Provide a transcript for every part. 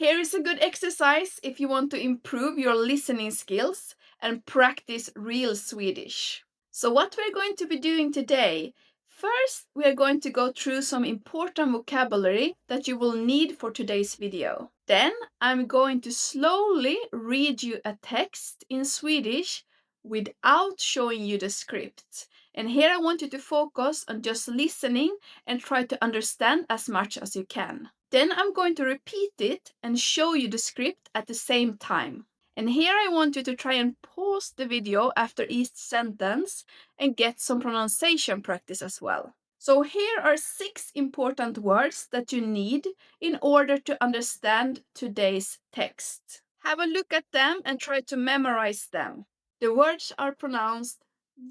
Here is a good exercise if you want to improve your listening skills and practice real Swedish. So what we're going to be doing today, first we are going to go through some important vocabulary that you will need for today's video. Then I'm going to slowly read you a text in Swedish without showing you the script. And here I want you to focus on just listening and try to understand as much as you can. Then I'm going to repeat it and show you the script at the same time. And here I want you to try and pause the video after each sentence and get some pronunciation practice as well. So here are 6 important words that you need in order to understand today's text. Have a look at them and try to memorize them. The words are pronounced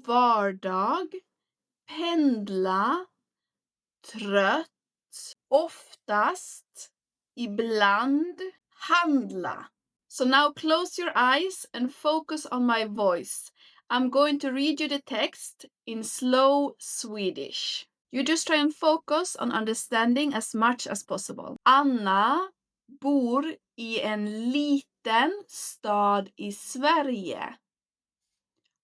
vardag, pendla, trött, oftast, ibland, handla. So now close your eyes and focus on my voice. I'm going to read you the text in slow Swedish. You just try and focus on understanding as much as possible. Anna bor i en liten stad i Sverige.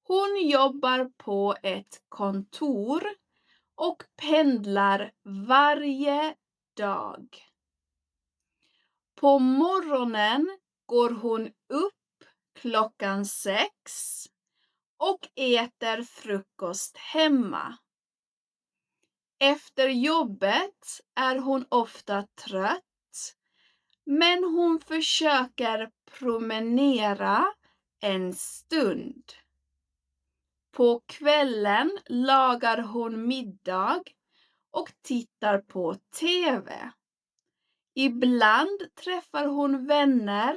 Hon jobbar på ett kontor och pendlar varje dag. På morgonen går hon upp klockan 6 och äter frukost hemma. Efter jobbet är hon ofta trött, men hon försöker promenera en stund. På kvällen lagar hon middag och tittar på TV. Ibland träffar hon vänner,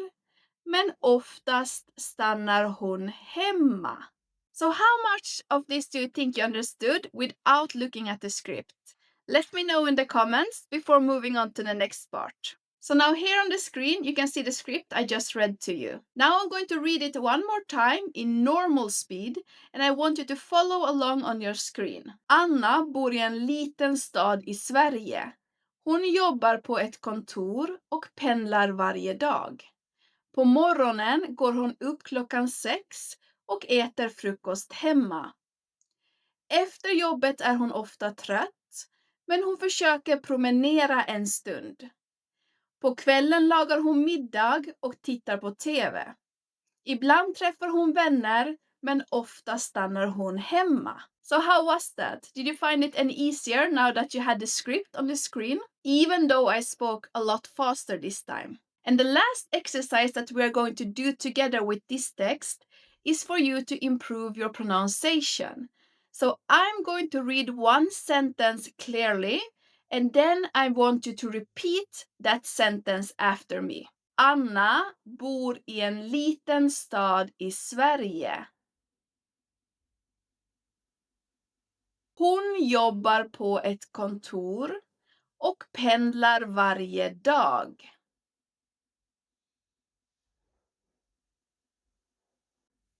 men oftast stannar hon hemma. So how much of this do you think you understood without looking at the script? Let me know in the comments before moving on to the next part. So now here on the screen you can see the script I just read to you. Now I'm going to read it one more time in normal speed and I want you to follow along on your screen. Anna bor i en liten stad i Sverige. Hon jobbar på ett kontor och pendlar varje dag. På morgonen går hon upp klockan 6 och äter frukost hemma. Efter jobbet är hon ofta trött, men hon försöker promenera en stund. På kvällen lagar hon middag och tittar på TV. Ibland träffar hon vänner, men ofta stannar hon hemma. So how was that? Did you find it any easier now that you had the script on the screen? Even though I spoke a lot faster this time. And the last exercise that we are going to do together with this text is for you to improve your pronunciation. So I'm going to read one sentence clearly and then I want you to repeat that sentence after me. Anna bor i en liten stad i Sverige. Hon jobbar på ett kontor och pendlar varje dag.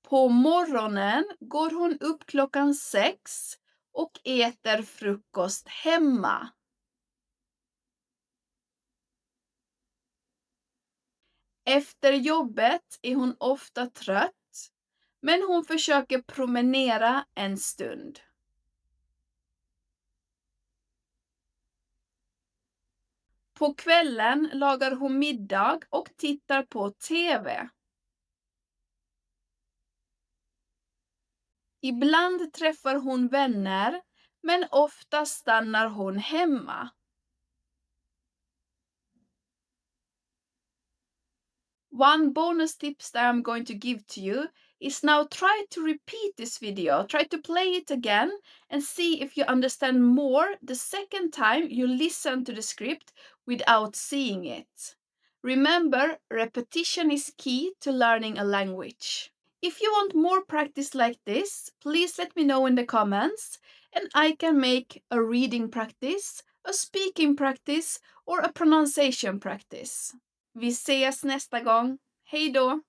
På morgonen går hon upp klockan 6 och äter frukost hemma. Efter jobbet är hon ofta trött, men hon försöker promenera en stund. På kvällen lagar hon middag och tittar på TV. Ibland träffar hon vänner, men ofta stannar hon hemma. One bonus tips that I'm going to give to you is now try to repeat this video. Try to play it again and see if you understand more the second time you listen to the script without seeing it. Remember, repetition is key to learning a language. If you want more practice like this, please let me know in the comments and I can make a reading practice, a speaking practice or a pronunciation practice. Vi ses nästa gång. Hej då!